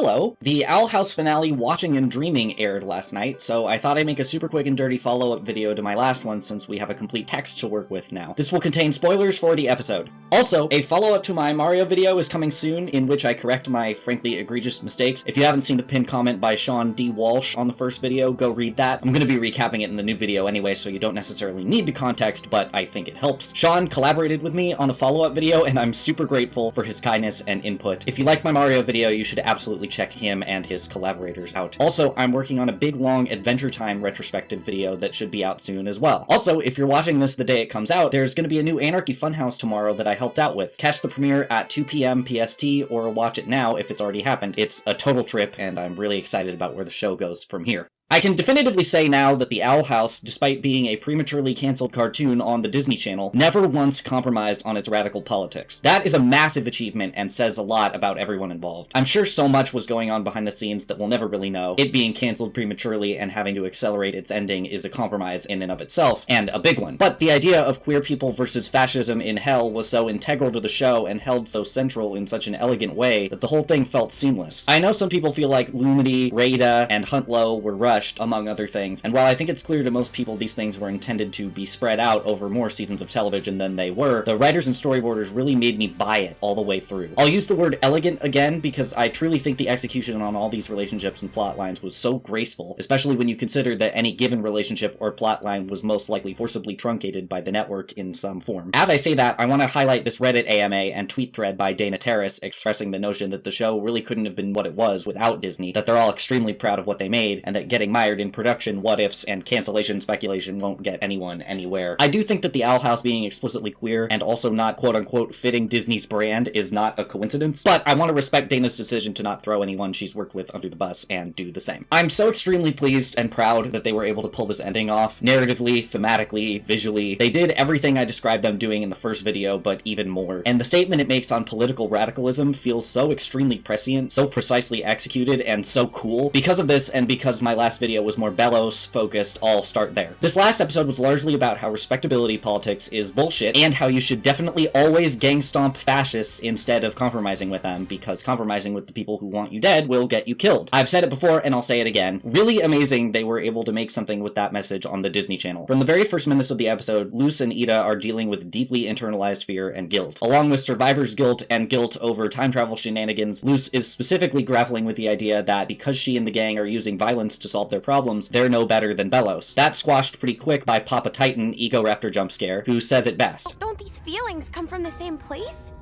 Hello! The Owl House finale Watching and Dreaming aired last night, so I thought I'd make a super quick and dirty follow-up video to my last one since we have a complete text to work with now. This will contain spoilers for the episode. Also, a follow-up to my Mario video is coming soon, in which I correct my frankly egregious mistakes. If you haven't seen the pinned comment by Sean D. Walsh on the first video, go read that. I'm gonna be recapping it in the new video anyway, so you don't necessarily need the context, but I think it helps. Sean collaborated with me on the follow-up video, and I'm super grateful for his kindness and input. If you like my Mario video, you should absolutely check him and his collaborators out. Also, I'm working on a big long Adventure Time retrospective video that should be out soon as well. Also, if you're watching this the day it comes out, there's going to be a new Anarchy Funhouse tomorrow that I helped out with. Catch the premiere at 2 p.m. PST or watch it now if it's already happened. It's a total trip, and I'm really excited about where the show goes from here. I can definitively say now that the Owl House, despite being a prematurely canceled cartoon on the Disney Channel, never once compromised on its radical politics. That is a massive achievement and says a lot about everyone involved. I'm sure so much was going on behind the scenes that we'll never really know. It being canceled prematurely and having to accelerate its ending is a compromise in and of itself, and a big one. But the idea of queer people versus fascism in hell was so integral to the show and held so central in such an elegant way that the whole thing felt seamless. I know some people feel like Lumity, Rada, and Huntlow were rushed, among other things, and while I think it's clear to most people these things were intended to be spread out over more seasons of television than they were, the writers and storyboarders really made me buy it all the way through. I'll use the word elegant again because I truly think the execution on all these relationships and plot lines was so graceful, especially when you consider that any given relationship or plot line was most likely forcibly truncated by the network in some form. As I say that, I want to highlight this Reddit AMA and tweet thread by Dana Terrace expressing the notion that the show really couldn't have been what it was without Disney, that they're all extremely proud of what they made, and that getting mired in production what-ifs and cancellation speculation won't get anyone anywhere. I do think that the Owl House being explicitly queer and also not quote-unquote fitting Disney's brand is not a coincidence, but I want to respect Dana's decision to not throw anyone she's worked with under the bus and do the same. I'm so extremely pleased and proud that they were able to pull this ending off. Narratively, thematically, visually, they did everything I described them doing in the first video, but even more. And the statement it makes on political radicalism feels so extremely prescient, so precisely executed, and so cool. Because of this, and because my last video was more Bellows-focused, I'll start there. This last episode was largely about how respectability politics is bullshit, and how you should definitely always gang stomp fascists instead of compromising with them, because compromising with the people who want you dead will get you killed. I've said it before, and I'll say it again. Really amazing they were able to make something with that message on the Disney Channel. From the very first minutes of the episode, Luce and Ida are dealing with deeply internalized fear and guilt. Along with survivor's guilt and guilt over time travel shenanigans, Luce is specifically grappling with the idea that because she and the gang are using violence to solve their problems, they're no better than Bellows. That's squashed pretty quick by Papa Titan Ego Raptor jump scare, who says it best. Don't these feelings come from the same place?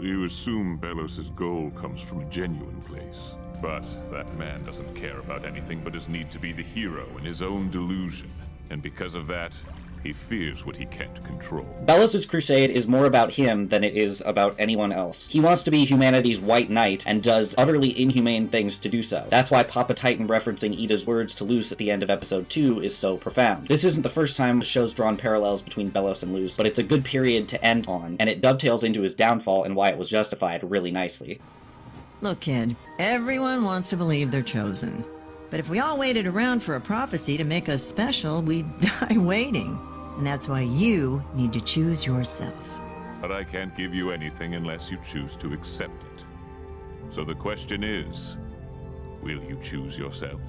You assume Bellows' goal comes from a genuine place. But that man doesn't care about anything but his need to be the hero in his own delusion. And because of that, he fears what he can't control. Bellows' crusade is more about him than it is about anyone else. He wants to be humanity's white knight and does utterly inhumane things to do so. That's why Papa Titan referencing Ida's words to Luce at the end of episode 2 is so profound. This isn't the first time the show's drawn parallels between Bellows and Luce, but it's a good period to end on, and it dovetails into his downfall and why it was justified really nicely. Look, kid, everyone wants to believe they're chosen. But if we all waited around for a prophecy to make us special, we'd die waiting. And that's why you need to choose yourself. But I can't give you anything unless you choose to accept it. So the question is, will you choose yourself?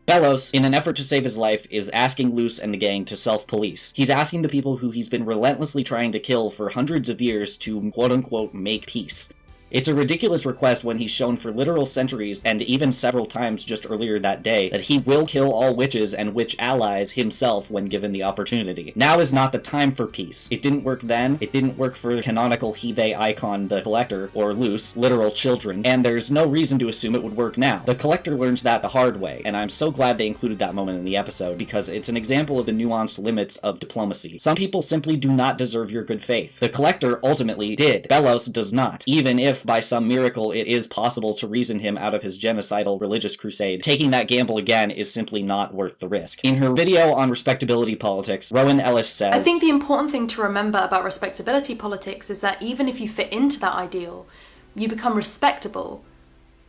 Bellows, in an effort to save his life, is asking Luce and the gang to self-police. He's asking the people who he's been relentlessly trying to kill for hundreds of years to quote-unquote make peace. It's a ridiculous request when he's shown for literal centuries, and even several times just earlier that day, that he will kill all witches and witch allies himself when given the opportunity. Now is not the time for peace. It didn't work then, it didn't work for the canonical he-they icon, the Collector, or Luce, literal children, and there's no reason to assume it would work now. The Collector learns that the hard way, and I'm so glad they included that moment in the episode, because it's an example of the nuanced limits of diplomacy. Some people simply do not deserve your good faith. The Collector ultimately did. Bellows does not. Even if by some miracle it is possible to reason him out of his genocidal religious crusade, taking that gamble again is simply not worth the risk. In her video on respectability politics, Rowan Ellis says, I think the important thing to remember about respectability politics is that even if you fit into that ideal, you become respectable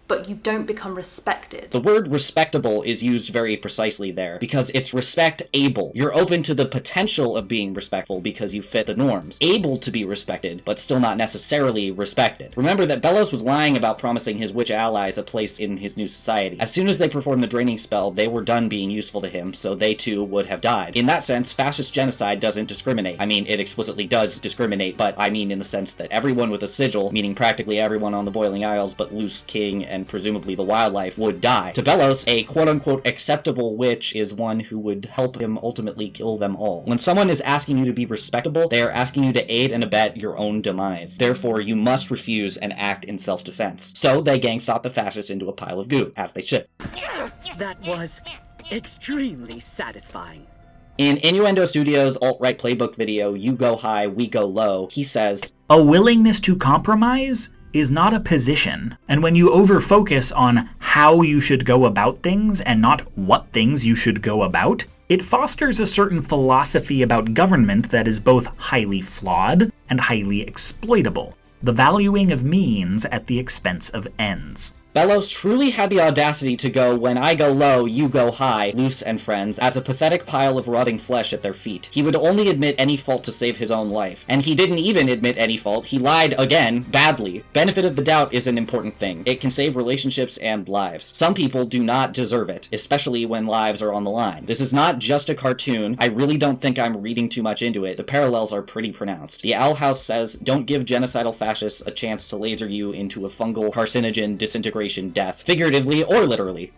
but you don't become respected. The word respectable is used very precisely there, because it's respect-able. You're open to the potential of being respectful because you fit the norms. Able to be respected, but still not necessarily respected. Remember that Belos was lying about promising his witch allies a place in his new society. As soon as they performed the draining spell, they were done being useful to him, so they too would have died. In that sense, fascist genocide doesn't discriminate. I mean, it explicitly does discriminate, but I mean in the sense that everyone with a sigil, meaning practically everyone on the Boiling Isles but Loose King and presumably the wildlife, would die. To Belos, a quote-unquote acceptable witch is one who would help him ultimately kill them all. When someone is asking you to be respectable, they are asking you to aid and abet your own demise. Therefore, you must refuse and act in self-defense. So they gang-stalk the fascists into a pile of goo, as they should. That was extremely satisfying. In Innuendo Studios' alt-right playbook video, You Go High, We Go Low, he says, "A willingness to compromise is not a position, and when you over-focus on how you should go about things and not what things you should go about, it fosters a certain philosophy about government that is both highly flawed and highly exploitable, the valuing of means at the expense of ends." Belos truly had the audacity to go, "When I go low, you go high," Luce and friends, as a pathetic pile of rotting flesh at their feet. He would only admit any fault to save his own life. And he didn't even admit any fault. He lied again, badly. Benefit of the doubt is an important thing. It can save relationships and lives. Some people do not deserve it, especially when lives are on the line. This is not just a cartoon. I really don't think I'm reading too much into it. The parallels are pretty pronounced. The Owl House says, "Don't give genocidal fascists a chance to laser you into a fungal carcinogen disintegration death, figuratively or literally."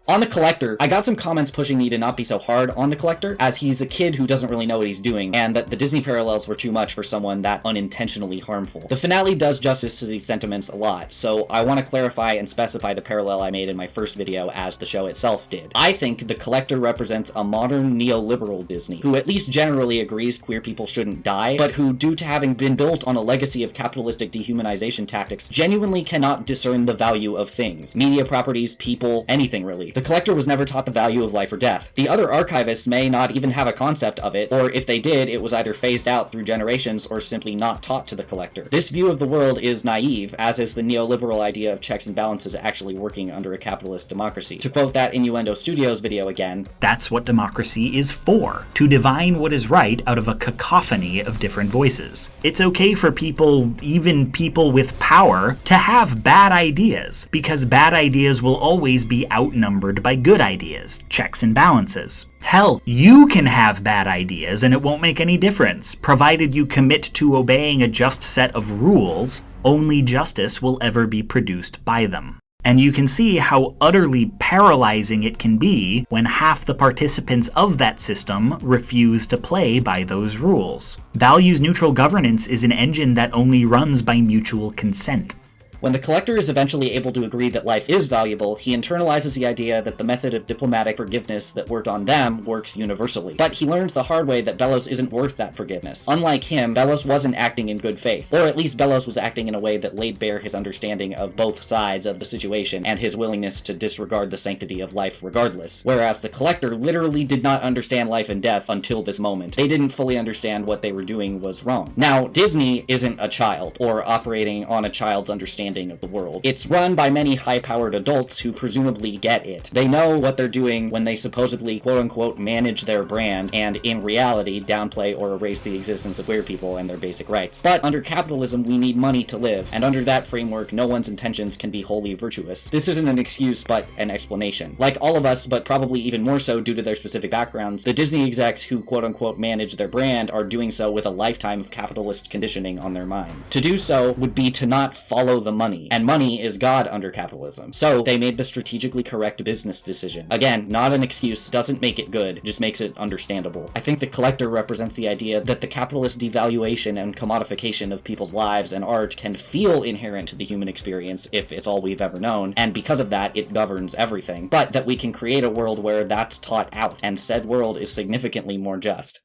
On the Collector, I got some comments pushing me to not be so hard on the Collector, as he's a kid who doesn't really know what he's doing, and that the Disney parallels were too much for someone that unintentionally harmful. The finale does justice to these sentiments a lot, so I want to clarify and specify the parallel I made in my first video as the show itself did. I think the Collector represents a modern neoliberal Disney, who at least generally agrees queer people shouldn't die, but who, due to having been built on a legacy of capitalistic dehumanization tactics, genuinely cannot discern the value of things. Media properties, people, anything really. The Collector was never taught the value of life or death. The other archivists may not even have a concept of it, or if they did, it was either phased out through generations or simply not taught to the Collector. This view of the world is naive, as is the neoliberal idea of checks and balances actually working under a capitalist democracy. To quote that Innuendo Studios video again, "That's what democracy is for, to divine what is right out of a cacophony of different voices. It's okay for people, even people with power, to have bad ideas, because bad ideas will always be outnumbered by good ideas, checks and balances. Hell, you can have bad ideas and it won't make any difference, provided you commit to obeying a just set of rules. Only justice will ever be produced by them." And you can see how utterly paralyzing it can be when half the participants of that system refuse to play by those rules. Values-neutral governance is an engine that only runs by mutual consent. When the Collector is eventually able to agree that life is valuable, he internalizes the idea that the method of diplomatic forgiveness that worked on them works universally. But he learned the hard way that Belos isn't worth that forgiveness. Unlike him, Belos wasn't acting in good faith. Or at least Belos was acting in a way that laid bare his understanding of both sides of the situation and his willingness to disregard the sanctity of life regardless. Whereas the Collector literally did not understand life and death until this moment. They didn't fully understand what they were doing was wrong. Now, Disney isn't a child, or operating on a child's understanding of the world. It's run by many high-powered adults who presumably get it. They know what they're doing when they supposedly quote-unquote manage their brand, and in reality downplay or erase the existence of queer people and their basic rights. But under capitalism, we need money to live, and under that framework, no one's intentions can be wholly virtuous. This isn't an excuse, but an explanation. Like all of us, but probably even more so due to their specific backgrounds, the Disney execs who quote-unquote manage their brand are doing so with a lifetime of capitalist conditioning on their minds. To do so would be to not follow the money, and money is God under capitalism. So they made the strategically correct business decision. Again, not an excuse, doesn't make it good, just makes it understandable. I think the Collector represents the idea that the capitalist devaluation and commodification of people's lives and art can feel inherent to the human experience if it's all we've ever known, and because of that, it governs everything. But that we can create a world where that's taught out, and said world is significantly more just.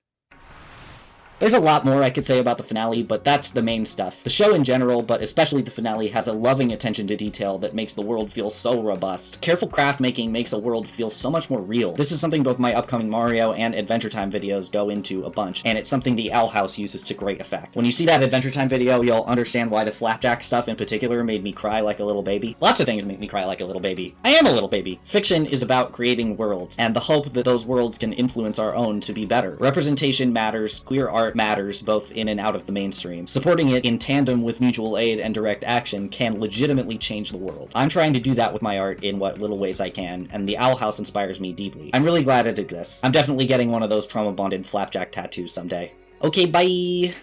There's a lot more I could say about the finale, but that's the main stuff. The show in general, but especially the finale, has a loving attention to detail that makes the world feel so robust. Careful craft making makes a world feel so much more real. This is something both my upcoming Mario and Adventure Time videos go into a bunch, and it's something the Owl House uses to great effect. When you see that Adventure Time video, you'll understand why the Flapjack stuff in particular made me cry like a little baby. Lots of things make me cry like a little baby. I am a little baby. Fiction is about creating worlds, and the hope that those worlds can influence our own to be better. Representation matters, queer art matters, both in and out of the mainstream. Supporting it in tandem with mutual aid and direct action can legitimately change the world. I'm trying to do that with my art in what little ways I can, and the Owl House inspires me deeply. I'm really glad it exists. I'm definitely getting one of those trauma-bonded Flapjack tattoos someday. Okay, bye!